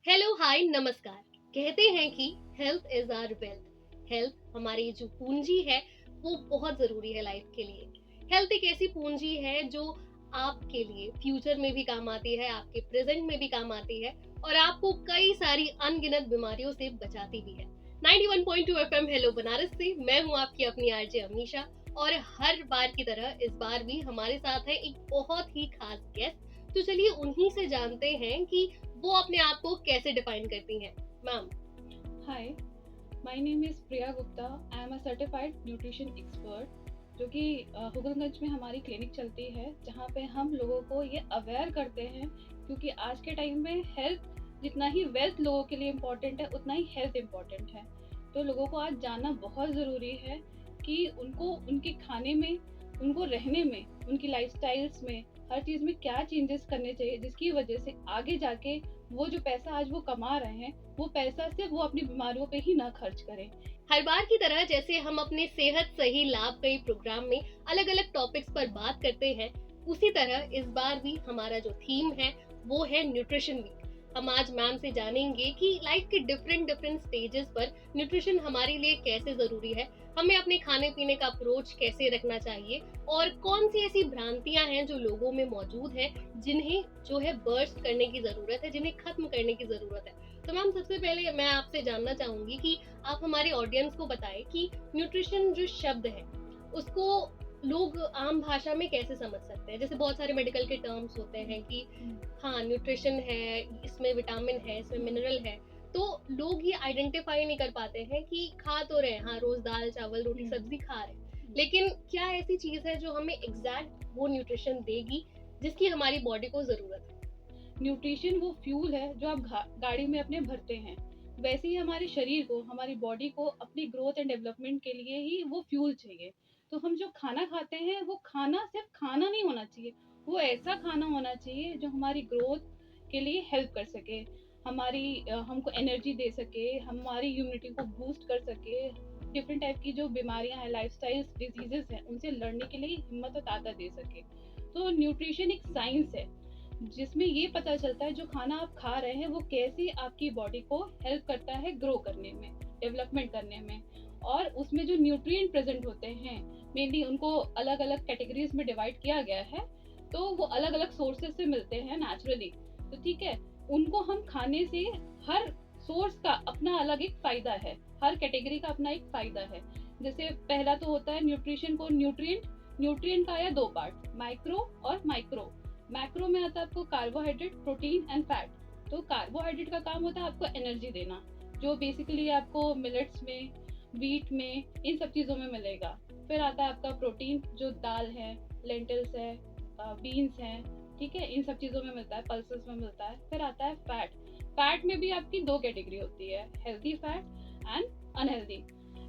Hello hi नमस्कार। कहते हैं कि health is our wealth. Health हमारी जो पूंजी है वो बहुत जरूरी है लाइफ के लिए। हेल्थ एक ऐसी पूंजी है जो आपके लिए फ्यूचर में भी काम आती है, आपके प्रेजेंट में भी काम आती है और आपको कई सारी अनगिनत बीमारियों से बचाती भी है। 91.2 एफएम हेलो बनारस से मैं हूँ आपकी अपनी आरजे अमीशा और हर बार की तरह इस बार भी हमारे साथ है एक बहुत ही खास गेस्ट। तो चलिए उन्हीं से जानते हैं कि वो अपने आप को कैसे डिफाइन करती हैं। Ma'am. Hi, my name is Priya Gupta. I am a certified nutrition expert जो कि हुगलगंज में हमारी क्लिनिक चलती है, जहाँ पे हम लोगों को ये अवेयर करते हैं, क्योंकि आज के टाइम में हेल्थ जितना ही वेल्थ लोगों के लिए इम्पोर्टेंट है उतना ही हेल्थ इम्पोर्टेंट है। तो लोगों को आज जानना बहुत ज़रूरी है कि उनको उनके खाने में, उनको रहने में, उनकी लाइफस्टाइल्स में, हर चीज़ में क्या चेंजेस करने चाहिए, जिसकी वजह से आगे जाके वो जो पैसा आज वो कमा रहे हैं वो पैसा सिर्फ वो अपनी बीमारियों पे ही ना खर्च करें। हर बार की तरह जैसे हम अपने सेहत सही लाभ कई प्रोग्राम में अलग अलग टॉपिक्स पर बात करते हैं, उसी तरह इस बार भी हमारा जो थीम है वो है न्यूट्रिशन वीक। हम आज मैम से जानेंगे कि लाइफ के डिफरेंट डिफरेंट स्टेजेस पर न्यूट्रिशन हमारे लिए कैसे जरूरी है, हमें अपने खाने पीने का अप्रोच कैसे रखना चाहिए और कौन सी ऐसी भ्रांतियां हैं जो लोगों में मौजूद है, जिन्हें जो है बर्स्ट करने की जरूरत है, जिन्हें खत्म करने की जरूरत है। तो मैम सबसे पहले मैं आपसे जानना चाहूंगी कि आप हमारे ऑडियंस को बताएं कि न्यूट्रिशन जो शब्द है उसको लोग आम भाषा में कैसे समझ सकते हैं। जैसे बहुत सारे मेडिकल के टर्म्स होते हैं कि हाँ न्यूट्रिशन है, इसमें विटामिन है, इसमें मिनरल है, तो लोग ये आइडेंटिफाई नहीं कर पाते हैं कि खा तो रहे हैं, हाँ रोज दाल चावल रोटी सब्जी खा रहे हैं, लेकिन क्या ऐसी चीज है जो हमें एग्जैक्ट वो न्यूट्रिशन देगी जिसकी हमारी बॉडी को जरूरत है। न्यूट्रिशन वो फ्यूल है जो आप गाड़ी में अपने भरते हैं, वैसे ही हमारे शरीर को, हमारी बॉडी को अपनी ग्रोथ एंड डेवलपमेंट के लिए ही वो फ्यूल चाहिए। तो हम जो खाना खाते हैं वो खाना सिर्फ खाना नहीं होना चाहिए, वो ऐसा खाना होना चाहिए जो हमारी ग्रोथ के लिए हेल्प कर सके, हमको एनर्जी दे सके, हमारी इम्यूनिटी को बूस्ट कर सके, डिफरेंट टाइप की जो बीमारियां हैं, लाइफस्टाइल डिजीजेस हैं, उनसे लड़ने के लिए हिम्मत और ताकत दे सके। तो न्यूट्रिशन एक साइंस है जिसमें ये पता चलता है जो खाना आप खा रहे हैं वो कैसे आपकी बॉडी को हेल्प करता है ग्रो करने में, डेवलपमेंट करने में। और उसमें जो न्यूट्रिएंट प्रेजेंट होते हैं, मेनली उनको अलग अलग कैटेगरीज में डिवाइड किया गया है। तो वो अलग अलग सोर्सेज से मिलते हैं नेचुरली। तो ठीक है, उनको हम खाने से, हर सोर्स का अपना अलग एक फायदा है, हर कैटेगरी का अपना एक फायदा है। जैसे पहला तो होता है न्यूट्रिशन को न्यूट्रिएंट। न्यूट्रिएंट का आया दो पार्ट, माइक्रो और माइक्रो। मैक्रो में आता है आपको कार्बोहाइड्रेट, प्रोटीन एंड फैट। तो कार्बोहाइड्रेट का काम होता है आपको एनर्जी देना, जो बेसिकली आपको मिलेट्स में, व्हीट में, इन सब चीज़ों में मिलेगा। फिर आता है आपका प्रोटीन, जो दाल है, लेंटिल्स है, बीन्स हैं, ठीक है, इन सब चीज़ों में मिलता है, पल्सेस में मिलता है। फिर आता है फैट। फैट में भी आपकी दो कैटेगरी होती है, healthy fat and unhealthy.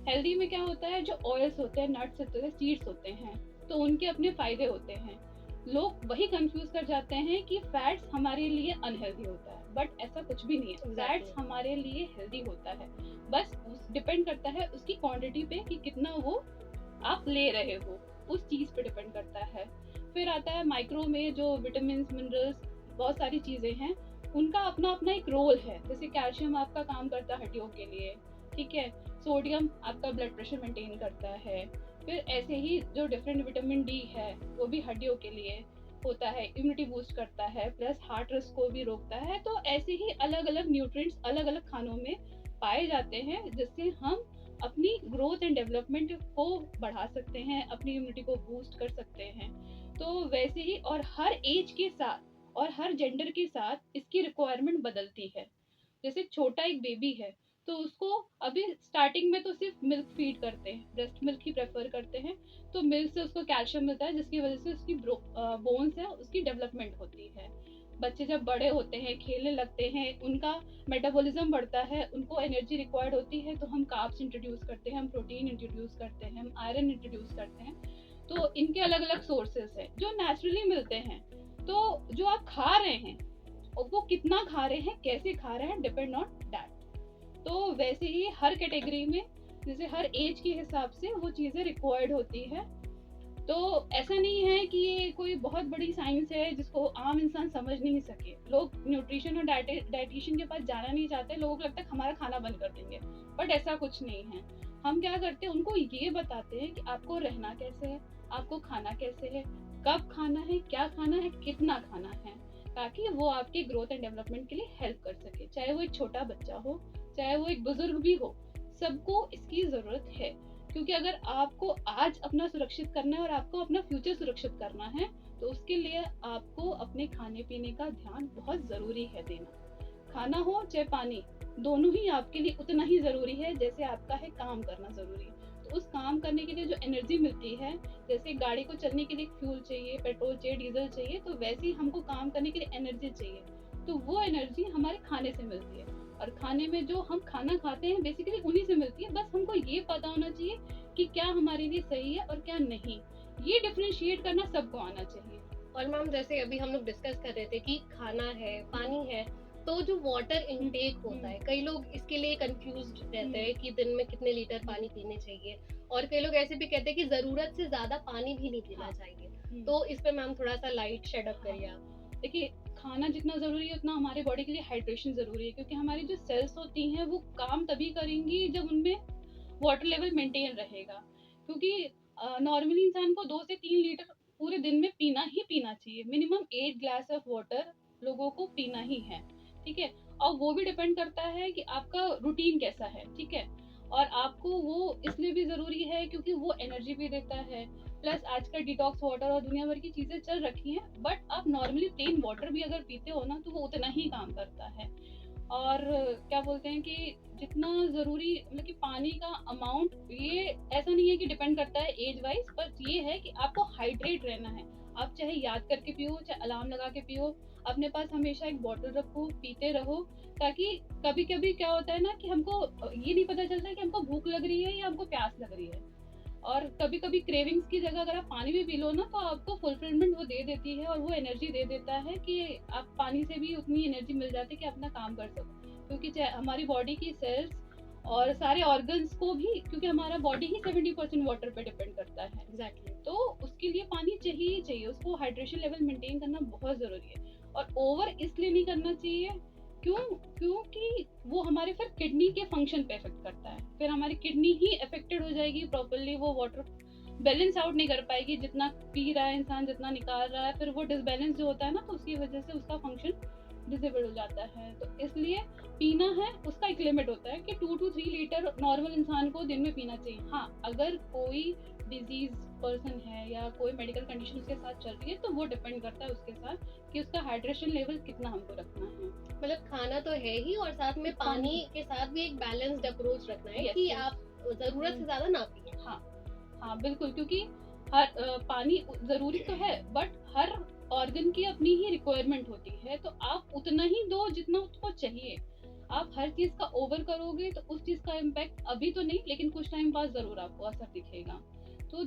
Healthy में क्या होता है, जो ऑयल्स होते हैं, नट्स होते हैं, सीड्स होते हैं, तो उनके अपने फायदे होते हैं। लोग वही कंफ्यूज कर जाते हैं कि फैट्स हमारे लिए अनहेल्दी होता है, बट ऐसा कुछ भी नहीं है। फैट्स हमारे लिए हेल्दी होता है, बस डिपेंड करता है उसकी क्वांटिटी पे कि कितना वो आप ले रहे हो, उस चीज पे डिपेंड करता है। फिर आता है माइक्रो में, जो विटामिन, मिनरल्स, बहुत सारी चीजें हैं, उनका अपना अपना एक रोल है। जैसे कैल्शियम आपका काम करता है हड्डियों के लिए, ठीक है, सोडियम आपका ब्लड प्रेशर मेंटेन करता है। फिर ऐसे ही जो डिफरेंट विटामिन डी है वो भी हड्डियों के लिए होता है, इम्यूनिटी बूस्ट करता है, प्लस हार्ट रिस्क को भी रोकता है। तो ऐसे ही अलग अलग न्यूट्रिएंट्स अलग अलग खानों में पाए जाते हैं, जिससे हम अपनी ग्रोथ एंड डेवलपमेंट को बढ़ा सकते हैं, अपनी इम्यूनिटी को बूस्ट कर सकते हैं। तो वैसे ही, और हर एज के साथ और हर जेंडर के साथ इसकी रिक्वायरमेंट बदलती है। जैसे छोटा एक बेबी है, तो उसको अभी स्टार्टिंग में तो सिर्फ मिल्क फीड करते हैं, ब्रेस्ट मिल्क ही प्रेफर करते हैं। तो मिल्क से उसको कैल्शियम मिलता है, जिसकी वजह से उसकी बोन्स है, उसकी डेवलपमेंट होती है। बच्चे जब बड़े होते हैं, खेलने लगते हैं, उनका मेटाबॉलिज्म बढ़ता है, उनको एनर्जी रिक्वायर्ड होती है, तो हम कार्ब्स इंट्रोड्यूस करते हैं, हम प्रोटीन इंट्रोड्यूस करते हैं, हम आयरन इंट्रोड्यूस करते हैं। तो इनके अलग अलग सोर्सेस हैं जो नेचुरली मिलते हैं। तो जो आप खा रहे हैं और वो कितना खा रहे हैं, कैसे खा रहे हैं, डिपेंड ऑन दैट। तो वैसे ही हर कैटेगरी में, जैसे हर एज के हिसाब से वो चीज़ें रिक्वायर्ड होती है। तो ऐसा नहीं है कि ये कोई बहुत बड़ी साइंस है जिसको आम इंसान समझ नहीं सके। लोग न्यूट्रिशन और डाइटिशियन के पास जाना नहीं चाहते, लोगों को लगता है हमारा खाना बंद कर देंगे, बट ऐसा कुछ नहीं है। हम क्या करते हैं, उनको ये बताते हैं कि आपको रहना कैसे है, आपको खाना कैसे है, कब खाना है, क्या खाना है, कितना खाना है, ताकि वो आपके ग्रोथ एंड डेवलपमेंट के लिए हेल्प कर सके। चाहे वो एक छोटा बच्चा हो, चाहे वो एक बुजुर्ग भी हो, सबको इसकी जरूरत है। क्योंकि अगर आपको आज अपना सुरक्षित करना है और आपको अपना फ्यूचर सुरक्षित करना है, तो उसके लिए आपको अपने खाने पीने का ध्यान बहुत ज़रूरी है देना। खाना हो चाहे पानी, दोनों ही आपके लिए उतना ही ज़रूरी है जैसे आपका है काम करना ज़रूरी है। तो उस काम करने के लिए जो एनर्जी मिलती है, जैसे गाड़ी को चलने के लिए फ्यूल चाहिए, पेट्रोल चाहिए, डीजल चाहिए, तो वैसे ही हमको काम करने के लिए एनर्जी चाहिए। तो वो एनर्जी हमारे खाने से मिलती है, और खाने में जो हम खाना खाते हैं बेसिकली उन्हीं से मिलती है। बस हमको ये पता होना चाहिए कि क्या हमारे लिए सही है और क्या नहीं। ये डिफरेंशिएट करना सबको आना चाहिए। और मैम जैसे अभी हम लोग डिस्कस कर रहे थे कि खाना है, पानी है, तो जो वाटर इनटेक होता है, कई लोग इसके लिए कंफ्यूज्ड रहते हैं कि दिन में कितने लीटर पानी पीने चाहिए, और कई लोग ऐसे भी कहते हैं कि जरूरत से ज्यादा पानी भी नहीं पीना चाहिए। तो इस पे मैम थोड़ा सा लाइट शेड अप करिए आप। देखिए, खाना जितना ज़रूरी है उतना हमारे बॉडी के लिए हाइड्रेशन ज़रूरी है, क्योंकि हमारी जो सेल्स होती हैं वो काम तभी करेंगी जब उनमें वाटर लेवल मेंटेन रहेगा। क्योंकि नॉर्मली इंसान को 2 से 3 लीटर पूरे दिन में पीना ही पीना चाहिए। मिनिमम 8 ग्लास ऑफ वाटर लोगों को पीना ही है, ठीक है। और वो भी डिपेंड करता है कि आपका रूटीन कैसा है, ठीक है। और आपको वो इसलिए भी ज़रूरी है क्योंकि वो एनर्जी भी देता है। प्लस आजकल डिटॉक्स वाटर और दुनिया भर की चीज़ें चल रखी हैं, बट आप नॉर्मली प्लेन वाटर भी अगर पीते हो ना, तो वो उतना ही काम करता है। और क्या बोलते हैं कि जितना ज़रूरी, मतलब कि पानी का अमाउंट, ये ऐसा नहीं है कि डिपेंड करता है एज वाइज, पर ये है कि आपको हाइड्रेट रहना है। आप चाहे याद करके पियो, चाहे अलार्म लगा के पियो, अपने पास हमेशा एक बॉटल रखो, पीते रहो। ताकि कभी कभी क्या होता है ना कि हमको ये नहीं पता चलता कि हमको भूख लग रही है या हमको प्यास लग रही है। और कभी कभी क्रेविंग्स की जगह अगर आप पानी भी पी लो ना, तो आपको फुलफिलमेंट वो दे देती है, और वो एनर्जी दे देता है कि आप पानी से भी उतनी एनर्जी मिल जाती है कि अपना काम कर सको। क्योंकि हमारी बॉडी की सेल्स और सारे ऑर्गन्स को भी, क्योंकि हमारा बॉडी ही 70% वाटर पे डिपेंड करता है। एग्जैक्टली। तो उसके लिए पानी चाहिए ही चाहिए, उसको हाइड्रेशन लेवल मेंटेन करना बहुत ज़रूरी है। और ओवर इसलिए नहीं करना चाहिए, क्योंकि वो हमारे फिर किडनी के फंक्शन पे इफेक्ट करता है। फिर हमारी किडनी ही अफेक्टेड हो जाएगी, प्रॉपरली वो वाटर बैलेंस आउट नहीं कर पाएगी। जितना पी रहा है इंसान, जितना निकाल रहा है, फिर वो डिसबैलेंस जो होता है ना, तो उसकी वजह से उसका फंक्शन डिसेबल हो जाता है। तो इसलिए पीना है, उसका एक लिमिट होता है कि 2 to 3 लीटर नॉर्मल इंसान को दिन में पीना चाहिए। हाँ, अगर कोई डिजीज पर्सन है या कोई मेडिकल कंडीशन उसके साथ चल रही है, तो वो डिपेंड करता है उसके साथ कि उसका हाइड्रेशन लेवल कितना हमको रखना है। मतलब खाना तो है ही, और साथ में पानी के साथ भी एक बैलेंस्ड अप्रोच रखना है कि आप जरूरत से ज्यादा ना पिए। हाँ बिल्कुल, क्योंकि हर पानी ज़रूरी तो है, बट हर ऑर्गन की अपनी ही रिक्वायरमेंट होती है। तो आप उतना ही दो जितना उसको चाहिए। आप हर चीज़ का ओवर करोगे तो उस चीज़ का इम्पैक्ट अभी तो नहीं, लेकिन कुछ टाइम बाद ज़रूर आपको असर दिखेगा। तो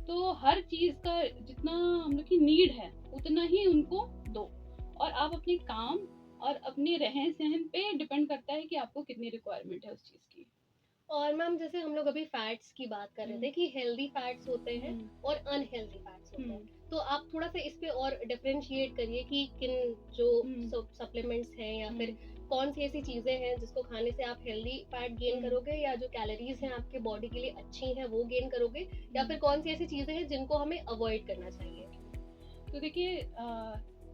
तो हर चीज़ का जितना हम लोग की नीड है उतना ही उनको दो। और आप अपने काम और अपने रहन सहन पे डिपेंड करता है कि आपको कितनी रिक्वायरमेंट है उस चीज़ की। और मैम जैसे हम लोग अभी फैट्स की बात कर रहे थे कि हेल्दी फैट्स होते हैं और अनहेल्दी फैट्स होते हैं, तो आप थोड़ा सा इस पे और डिफरेंशिएट करिए कि किन जो सप्लीमेंट्स हैं या फिर कौन सी ऐसी चीजें हैं जिसको खाने से आप हेल्दी फैट गेन करोगे, या जो कैलोरीज हैं आपके बॉडी के लिए अच्छी हैं वो गेन करोगे, या फिर कौन सी ऐसी चीजें हैं जिनको हमें अवॉइड करना चाहिए। तो देखिए,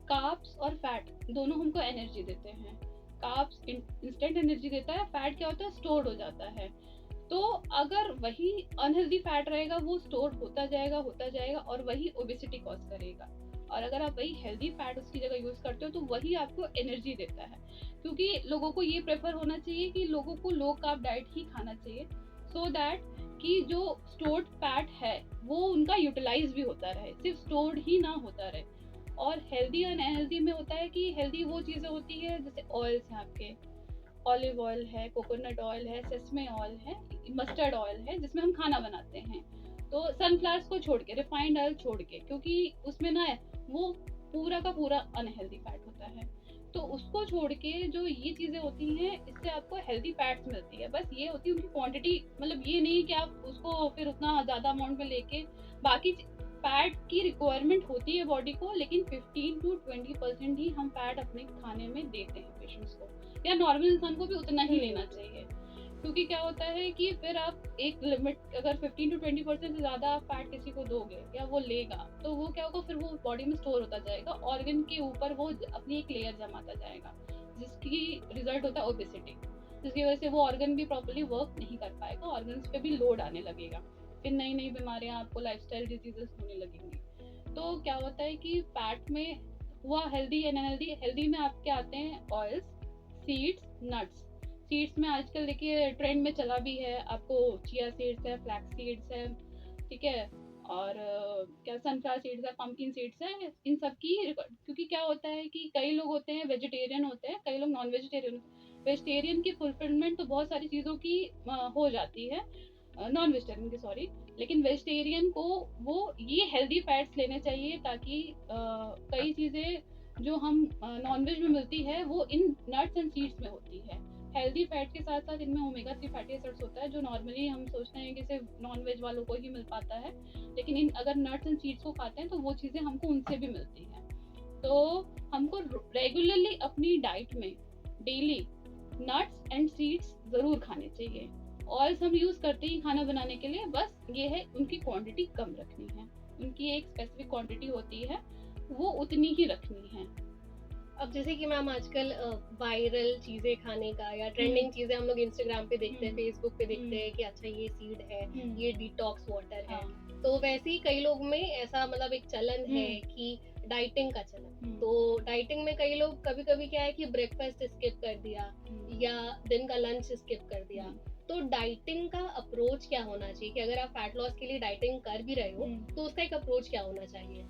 कार्ब्स और फैट दोनों हमको एनर्जी देते हैं। कार्ब्स इंस्टेंट एनर्जी देता है, फैट क्या होता है, स्टोर हो जाता है। तो अगर वही अनहेल्दी फैट रहेगा, वो स्टोर होता जाएगा और वही ओबेसिटी कॉज करेगा। और अगर आप वही हेल्दी फैट उसकी जगह यूज करते हो, तो वही आपको एनर्जी देता है। क्योंकि लोगों को ये प्रेफर होना चाहिए कि लोगों को लो कार्ब डाइट ही खाना चाहिए, सो दैट कि जो स्टोर्ड फैट है वो उनका यूटिलाइज भी होता रहे, सिर्फ स्टोर्ड ही ना होता रहे। और हेल्दी और अनहेल्दी में होता है कि हेल्दी वो चीज़ें होती है जैसे ऑयल्स हैं आपके, ऑलिव ऑयल है, कोकोनट ऑयल है, सेसमे ऑयल है, मस्टर्ड ऑयल है, जिसमें हम खाना बनाते हैं। तो सनफ्लावर्स को छोड़ के, रिफाइंड ऑयल छोड़ के, क्योंकि उसमें ना वो पूरा का पूरा अनहेल्दी फैट होता है। तो उसको छोड़ के जो ये चीजें होती हैं, इससे आपको हेल्दी फैट्स मिलती है। बस ये होती है उनकी क्वांटिटी, मतलब ये नहीं कि आप उसको फिर उतना ज्यादा अमाउंट में लेके, बाकी फैट की रिक्वायरमेंट होती है बॉडी को, लेकिन 15 to 20% ही हम फैट अपने खाने में देते हैं पेशेंट्स को, या नॉर्मल इंसान को भी उतना ही लेना चाहिए। क्योंकि क्या होता है कि फिर आप एक लिमिट, अगर 15 to 20% से ज़्यादा आप फैट किसी को दोगे या वो लेगा, तो वो क्या होगा, फिर वो बॉडी में स्टोर होता जाएगा, ऑर्गन के ऊपर वो अपनी एक लेयर जमाता जाएगा, जिसकी रिजल्ट होता है ओबेसिटी, जिसकी वजह से वो ऑर्गन भी प्रॉपर्ली वर्क नहीं कर पाएगा, ऑर्गन्स पे भी लोड आने लगेगा, फिर नई नई बीमारियां, आपको लाइफस्टाइल डिजीजेस होने लगेंगी। तो क्या होता है कि फैट में हुआ हेल्दी एंड अनहेल्दी। हेल्दी में आपके आते हैं ऑयल्स, सीड्स, नट्स। सीड्स में आजकल देखिए ट्रेंड में चला भी है, आपको चिया सीड्स है, फ्लैक्स सीड्स है, ठीक है, और क्या सनफ्लावर सीड्स है, पंपकिन सीड्स है, इन सब की। क्योंकि क्या होता है कि कई लोग होते हैं वेजिटेरियन होते हैं, कई लोग नॉन वेजिटेरियन। वेजिटेरियन की फुलफिलमेंट तो बहुत सारी चीज़ों की हो जाती है, नॉन वेजिटेरियन की सॉरी, लेकिन वेजिटेरियन को वो ये हेल्दी फैट्स लेने चाहिए, ताकि कई चीज़ें जो हम नॉन वेज में मिलती है वो इन नट्स एंड सीड्स में होती है। हेल्दी फैट के साथ साथ इनमें ओमेगा 3 फैटी एसिड्स होता है, जो नॉर्मली हम सोचते हैं कि सिर्फ नॉन वेज वालों को ही मिल पाता है, लेकिन इन अगर नट्स एंड सीड्स को खाते हैं तो वो चीज़ें हमको उनसे भी मिलती हैं। तो हमको रेगुलरली अपनी डाइट में डेली नट्स एंड सीड्स ज़रूर खाने चाहिए। ऑयल्स हम यूज़ करते ही खाना बनाने के लिए, बस ये है उनकी क्वांटिटी कम रखनी है, उनकी एक स्पेसिफिक क्वांटिटी होती है, वो उतनी ही रखनी है। अब जैसे कि मैम आजकल वायरल चीजें खाने का या ट्रेंडिंग चीजें हम लोग इंस्टाग्राम पे देखते हैं, फेसबुक पे देखते हैं कि अच्छा ये सीड है, ये डिटॉक्स वाटर है, तो वैसे ही कई लोग में ऐसा मतलब एक चलन है कि डाइटिंग का चलन। तो डाइटिंग में कई लोग कभी कभी क्या है कि ब्रेकफास्ट स्किप कर दिया या दिन का लंच स्किप कर दिया। तो डाइटिंग का अप्रोच क्या होना चाहिए कि अगर आप फैट लॉस के लिए डाइटिंग कर भी रहे हो तो उसका एक अप्रोच क्या होना चाहिए?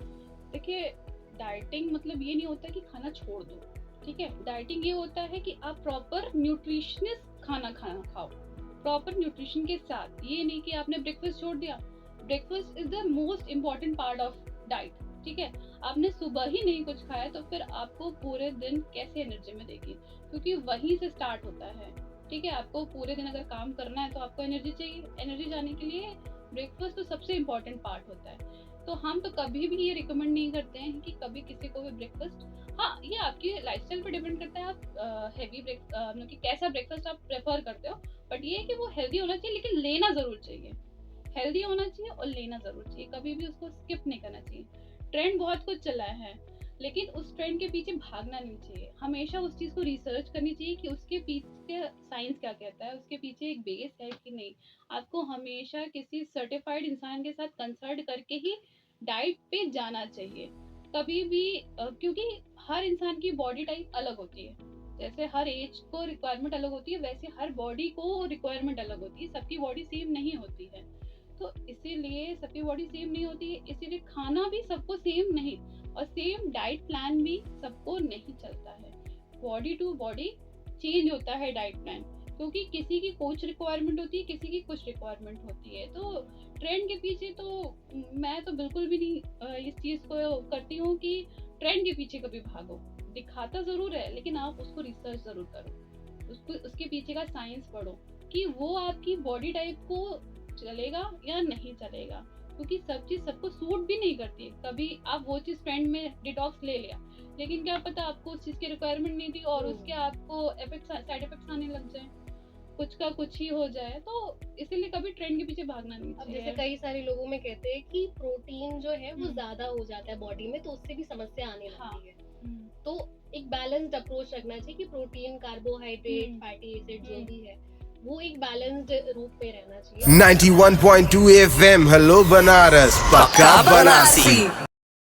देखिए, डाइटिंग मतलब ये नहीं होता कि खाना छोड़ दो, ठीक है। डाइटिंग ये होता है कि आप प्रॉपर न्यूट्रिशनस खाना खाओ, प्रॉपर न्यूट्रिशन के साथ। ये नहीं कि आपने ब्रेकफास्ट छोड़ दिया। Breakfast is the most important part of diet, ठीक है। आपने सुबह ही नहीं कुछ खाया तो फिर आपको पूरे दिन कैसे एनर्जी में देगी, क्योंकि वहीं से स्टार्ट होता है, ठीक है। आपको पूरे दिन अगर काम करना है तो आपको एनर्जी चाहिए, एनर्जी जाने के लिए ब्रेकफास्ट तो सबसे इम्पॉर्टेंट पार्ट होता है। तो हम तो कभी भी ये रिकमेंड नहीं करते हैं कि कभी किसी को भी ब्रेकफास्ट, हाँ ये आपकी लाइफस्टाइल पर डिपेंड करता है, आप हैवी मतलब कि कैसा ब्रेकफास्ट आप प्रेफर करते हो, बट ये है कि वो हेल्दी होना चाहिए, लेकिन लेना ज़रूर चाहिए। हेल्दी होना चाहिए और लेना ज़रूर चाहिए, कभी भी उसको स्किप नहीं करना चाहिए। ट्रेंड बहुत कुछ चला है, लेकिन उस ट्रेंड के पीछे भागना नहीं चाहिए। हमेशा उस चीज़ को रिसर्च करनी चाहिए कि उसके पीछे साइंस क्या कहता है, उसके पीछे एक बेस है कि नहीं। आपको हमेशा किसी सर्टिफाइड इंसान के साथ कंसल्ट करके ही डाइट पे जाना चाहिए कभी भी, क्योंकि हर इंसान की बॉडी टाइप अलग होती है। जैसे हर एज को रिक्वायरमेंट अलग होती है, वैसे हर बॉडी को रिक्वायरमेंट अलग होती है। सबकी बॉडी सेम नहीं होती है, तो इसीलिए सबकी बॉडी सेम नहीं होती है, इसीलिए खाना भी सबको सेम नहीं, और सेम डाइट प्लान भी सबको नहीं चलता है। बॉडी टू बॉडी चेंज होता है डाइट प्लान, क्योंकि किसी की कुछ रिक्वायरमेंट होती है, किसी की कुछ रिक्वायरमेंट होती है। तो ट्रेंड के पीछे तो मैं तो बिल्कुल भी नहीं इस चीज़ को करती हूँ कि ट्रेंड के पीछे कभी भागो। दिखाता ज़रूर है, लेकिन आप उसको रिसर्च ज़रूर करो, उसके पीछे का साइंस पढ़ो कि वो आपकी बॉडी टाइप को चलेगा या नहीं चलेगा, क्योंकि सब चीज़ सबको सूट भी नहीं करती है। कभी आप वो चीज़ ट्रेंड में डिटॉक्स ले लिया, लेकिन क्या पता आपको उस चीज़ की रिक्वायरमेंट नहीं थी और उसके आपको साइड इफेक्ट्स आने लग जाए, कुछ का कुछ ही हो जाए। तो इसीलिए कभी ट्रेंड के पीछे भागना नहीं चाहिए। अब जैसे कई सारे लोगों में कहते हैं कि प्रोटीन जो है वो ज्यादा हो जाता है बॉडी में, तो उससे भी समस्या आने लगती है। तो एक बैलेंस्ड अप्रोच रखना चाहिए कि प्रोटीन, कार्बोहाइड्रेट, फैटी एसिड जो भी है वो एक बैलेंस्ड रूप में रहना चाहिए। 91.2 FM हेलो बनारस, पक्का बनारसी।